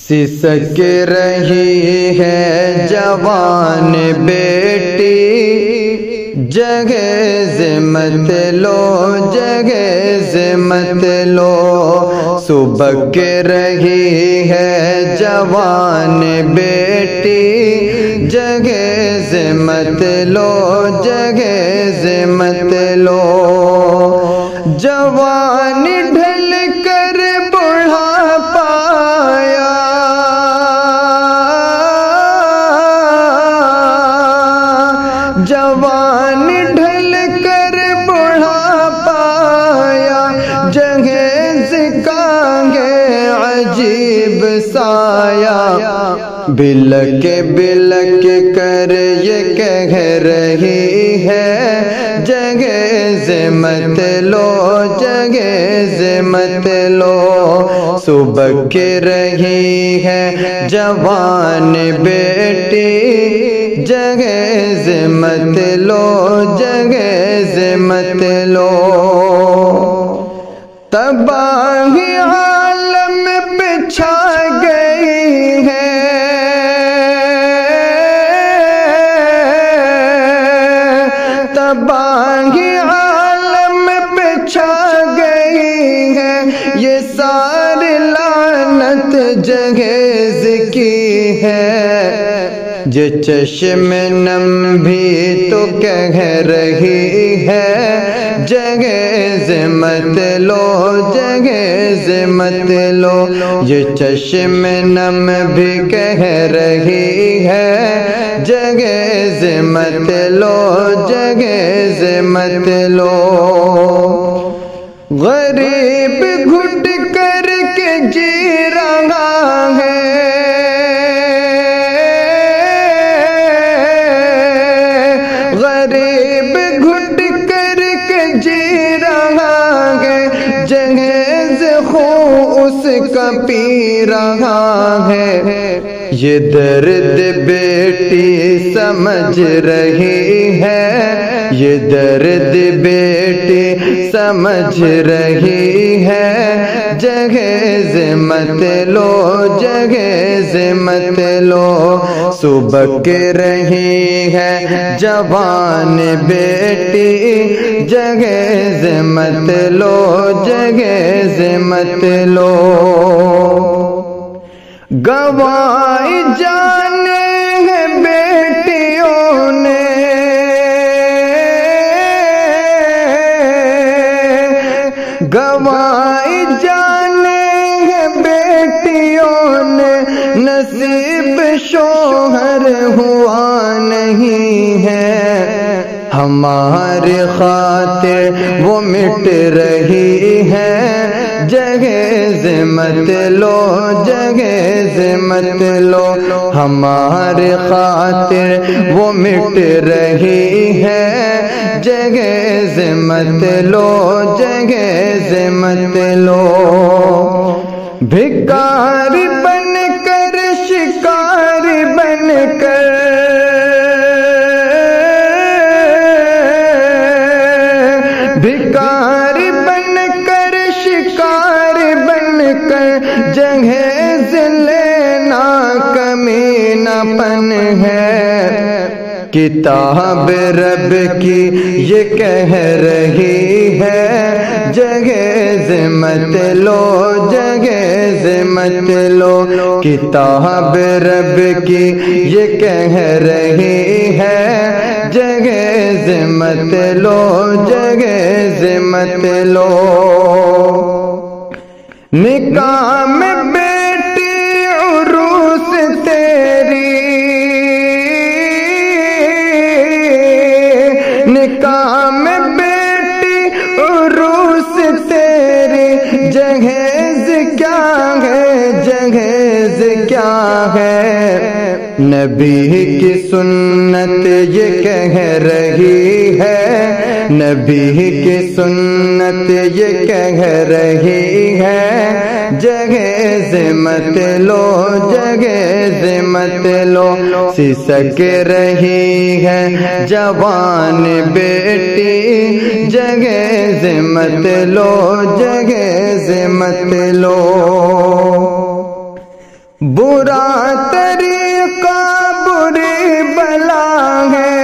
سسک رہی ہے جوان بیٹی، جگہ سے مت لو، جگہ سے مت لو، سبک رہی ہے جوان بیٹی، جگہ سے مت لو، جگہ سے مت لو، جوان ڈھل کر بڑھا پایا، جوان ڈھل کر بڑھا پایا، جہیز کا ہے عجیب سایہ، بلک بلک کر یہ کہہ رہی ہے، جگہ سے مت لو، جگہ سے مت لو، سبک رہی ہے جوان بیٹی، جگہ سے مت لو، جگہ سے مت لو، تباہی عالم پہ چھا گئی ہے، تباہی عالم پہ چھا گئی ہے، یہ ساری لعنت جہیز کی ہے، یہ چشم نم بھی تو کہہ رہی ہے، جگہ سے مت لو، جگہ سے مت لو، یہ چشم نم بھی کہہ رہی ہے، جگہ سے مت لو، جگہ سے مت لو، غریب گھٹ کر کے جی رہا ہے، غریب گھٹ کر کے جی رہا ہے، جہیز خون اس کا پی رہا ہے، یہ درد بیٹی سمجھ رہی ہے، یہ درد بیٹی سمجھ رہی ہے، جگہ سے مت لو، جگہ سے مت لو، سبک رہی ہے جوان بیٹی، جگہ سے مت لو، جگہ سے مت لو، گوائی جانے ہیں بیٹیوں نے، گوائی جانے ہیں بیٹیوں نے، نصیب شوہر ہوا نہیں ہے، ہماری خاطر وہ مٹ رہی ہے، جگہ سے مت لو، جگہ سے مت لو، ہماری خاطر وہ مٹ رہی ہے، جگہ سے مت لو، جگہ سے مت لو، بھکاری بن کر شکاری بن کر، بھکاری بن کر شکاری بن کر، جہیز لینا کمینہ پن ہے، کتاب رب کی یہ کہہ رہی ہے، جگہ سے مت لو، جگہ سے مت لو، کتاب رب کی یہ کہہ رہی ہے، جگہ سے مت لو، جگہ سے مت لو، نکاح میں بیٹی عروس تیری، نکاح میں بیٹی عروس تیری، جہیز کیا ہے، جہیز کیا ہے، نبی کی سنت یہ کہہ رہی ہے، نبی کی سنت یہ کہہ رہی ہے، جگہ سے مت لو، جگہ سے مت لو، سسک رہی ہے جوان بیٹی، جگہ سے مت لو، جگہ سے مت لو، برا طریقہ بری بلا ہے،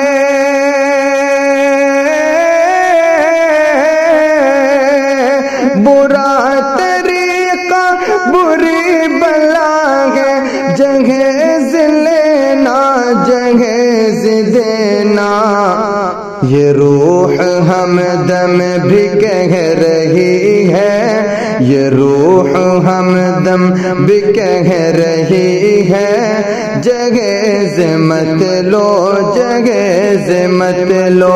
برا طریقہ بری بلا ہے، جہیز لینا جہیز دینا، یہ روح ہمدم بھی کہہ رہی ہے، یہ روح ہمدم بھی کہہ رہی ہے، جہیز مت لو جہیز مت لو،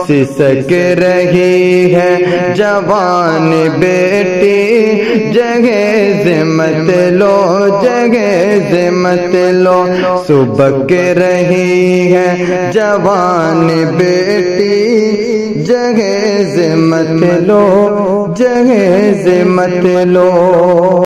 سسک رہی ہے جوان بیٹی، جہیز مت لو جہیز مت لو، سبک رہی ہے جوان بیٹی، جہیز مت لو جہیز مت لو۔